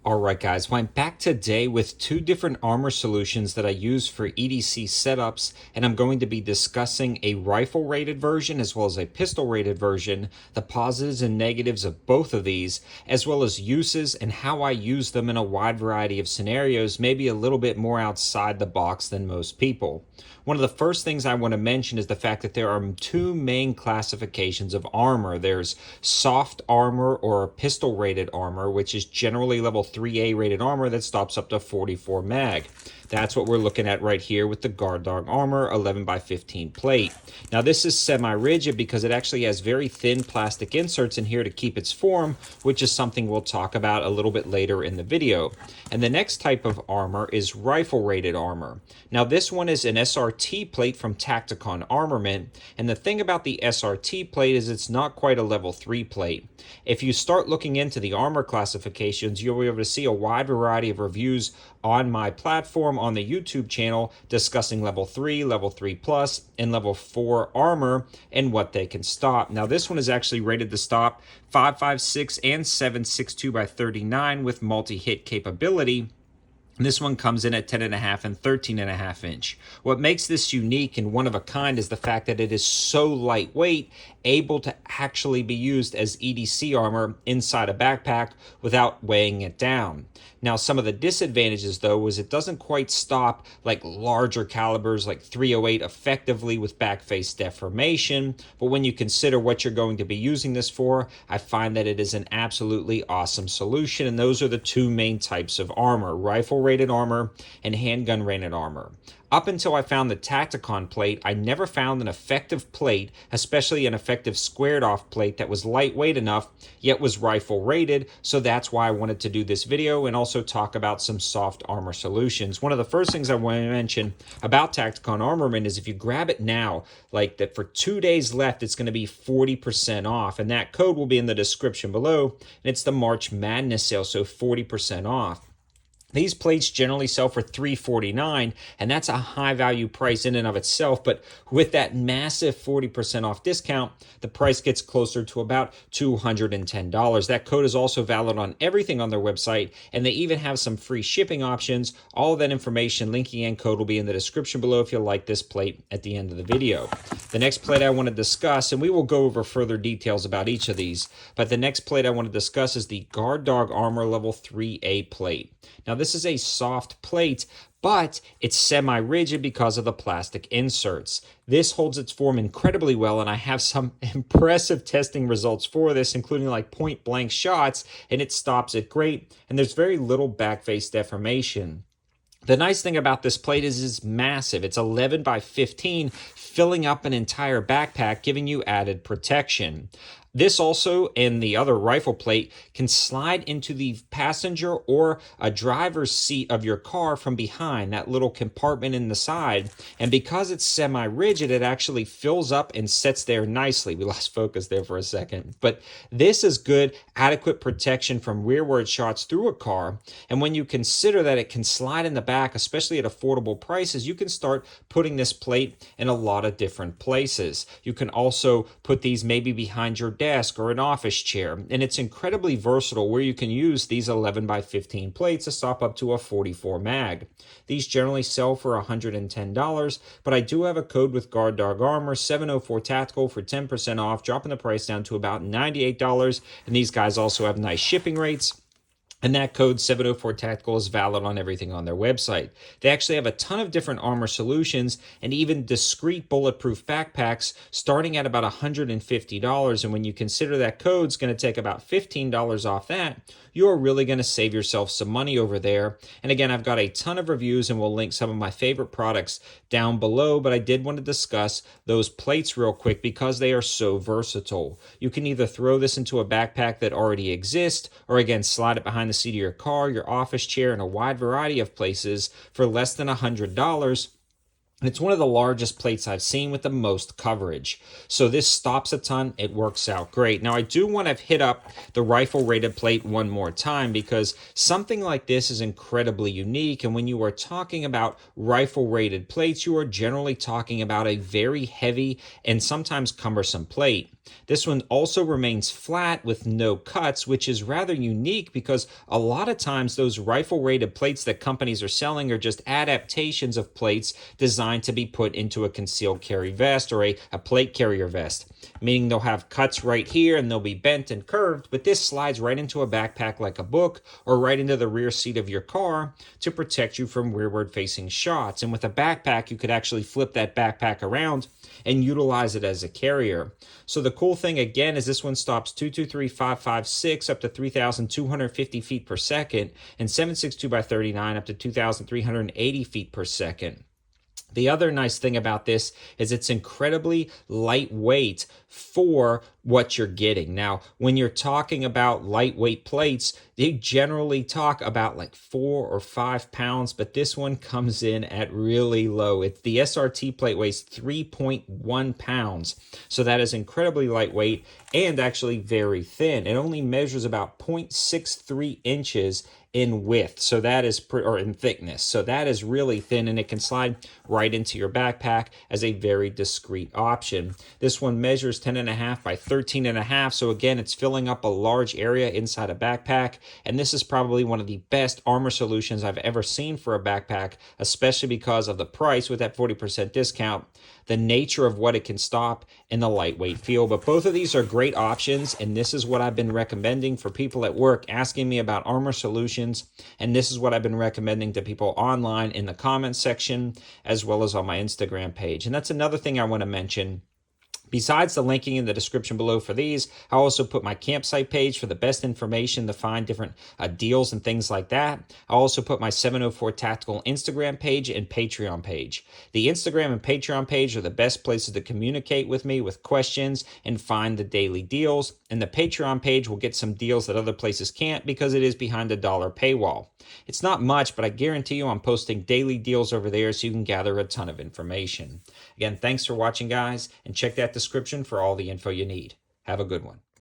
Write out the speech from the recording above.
Alright guys, well I'm back today with two different armor solutions that I use for EDC setups, and I'm going to be discussing a rifle rated version as well as a pistol rated version, the positives and negatives of both of these, as well as uses and how I use them in a wide variety of scenarios, maybe a little bit more outside the box than most people. One of the first things I want to mention is the fact that there are two main classifications of armor. There's soft armor or pistol rated armor, which is generally level 3A rated armor that stops up to 44 mag. That's what we're looking at right here with the Guard Dog Armor 11 by 15 plate. Now this is semi-rigid because it actually has very thin plastic inserts in here to keep its form, which is something we'll talk about a little bit later in the video. And the next type of armor is rifle rated armor. Now this one is an SRT plate from Tacticon Armament, and the thing about the SRT plate is it's not quite a level 3 plate. If you start looking into the armor classifications, you'll be able to see a wide variety of reviews on my platform on the YouTube channel discussing level 3, level 3 plus, and level 4 armor and what they can stop. Now this one is actually rated to stop 5.56 and 7.62 by 39 with multi-hit capability. This one comes in at 10.5 and 13.5 inch. What makes this unique and one of a kind is the fact that it is so lightweight, able to actually be used as EDC armor inside a backpack without weighing it down. Now, some of the disadvantages, though, is it doesn't quite stop like larger calibers like 308 effectively with back face deformation. But when you consider what you're going to be using this for, I find that it is an absolutely awesome solution. And those are the two main types of armor: rifle rated armor and handgun rated armor. Up until I found the Tacticon plate, I never found an effective plate, especially an effective squared off plate that was lightweight enough, yet was rifle rated. So that's why I wanted to do this video and also talk about some soft armor solutions. One of the first things I want to mention about Tacticon Armament is if you grab it now, like that for 2 days left, it's going to be 40% off. And that code will be in the description below. And it's the March Madness sale, so 40% off. These plates generally sell for $349, and that's a high value price in and of itself. But with that massive 40% off discount, the price gets closer to about $210. That code is also valid on everything on their website, and they even have some free shipping options. All of that information, linking and code will be in the description below if you like this plate at the end of the video. The next plate I want to discuss, and we will go over further details about each of these, but the next plate I want to discuss is the Guard Dog Armor Level 3A plate. Now, this is a soft plate, but it's semi-rigid because of the plastic inserts. This holds its form incredibly well, and I have some impressive testing results for this, including like point-blank shots, and it stops it great, and there's very little back face deformation. The nice thing about this plate is it's massive. It's 11 by 15, filling up an entire backpack, giving you added protection. This also, and the other rifle plate, can slide into the passenger or a driver's seat of your car from behind, that little compartment in the side. And because it's semi-rigid, it actually fills up and sits there nicely. We lost focus there for a second. But this is good, adequate protection from rearward shots through a car. And when you consider that it can slide in the back, especially at affordable prices, you can start putting this plate in a lot of different places. You can also put these maybe behind your desk or an office chair, and it's incredibly versatile where you can use these 11 by 15 plates to stop up to a 44 mag. These generally sell for $110, but I do have a code with Guard Dog Armor 704 Tactical for 10% off, dropping the price down to about $98, and these guys also have nice shipping rates. And that code 704 Tactical is valid on everything on their website. They actually have a ton of different armor solutions and even discrete bulletproof backpacks starting at about $150. And when you consider that code's going to take about $15 off that, you're really going to save yourself some money over there. And again, I've got a ton of reviews and we'll link some of my favorite products down below, but I did want to discuss those plates real quick because they are so versatile. You can either throw this into a backpack that already exists, or again, slide it behind the seat of your car, your office chair, and a wide variety of places for less than $100. It's one of the largest plates I've seen with the most coverage. So this stops a ton. It works out great. Now I do want to hit up the rifle rated plate one more time because something like this is incredibly unique. And when you are talking about rifle rated plates, you are generally talking about a very heavy and sometimes cumbersome plate. This one also remains flat with no cuts, which is rather unique because a lot of times those rifle rated plates that companies are selling are just adaptations of plates designed to be put into a concealed carry vest or a plate carrier vest, meaning they'll have cuts right here and they'll be bent and curved, but this slides right into a backpack like a book or right into the rear seat of your car to protect you from rearward facing shots. And with a backpack, you could actually flip that backpack around and utilize it as a carrier. So the cool thing again is this one stops 223.556 up to 3,250 feet per second and 7.62 by 39 up to 2,380 feet per second. The other nice thing about this is it's incredibly lightweight for what you're getting. Now, when you're talking about lightweight plates, they generally talk about like 4 or 5 pounds, but this one comes in at really low. The SRT plate weighs 3.1 pounds. So that is incredibly lightweight and actually very thin. It only measures about 0.63 inches in width, so that is or in thickness, so that is really thin, and it can slide right into your backpack as a very discreet option. This one measures 10.5 by 13.5, so again, it's filling up a large area inside a backpack, and this is probably one of the best armor solutions I've ever seen for a backpack, especially because of the price with that 40% discount, the nature of what it can stop, and the lightweight feel. But both of these are great options, and this is what I've been recommending for people at work asking me about armor solutions, and this is what I've been recommending to people online in the comments section as well as on my Instagram page. And that's another thing I want to mention. Besides the linking in the description below for these, I also put my campsite page for the best information to find different deals and things like that. I also put my 704 Tactical Instagram page and Patreon page. The Instagram and Patreon page are the best places to communicate with me with questions and find the daily deals. And the Patreon page will get some deals that other places can't because it is behind a dollar paywall. It's not much, but I guarantee you I'm posting daily deals over there so you can gather a ton of information. Again, thanks for watching, guys, and check that description for all the info you need. Have a good one.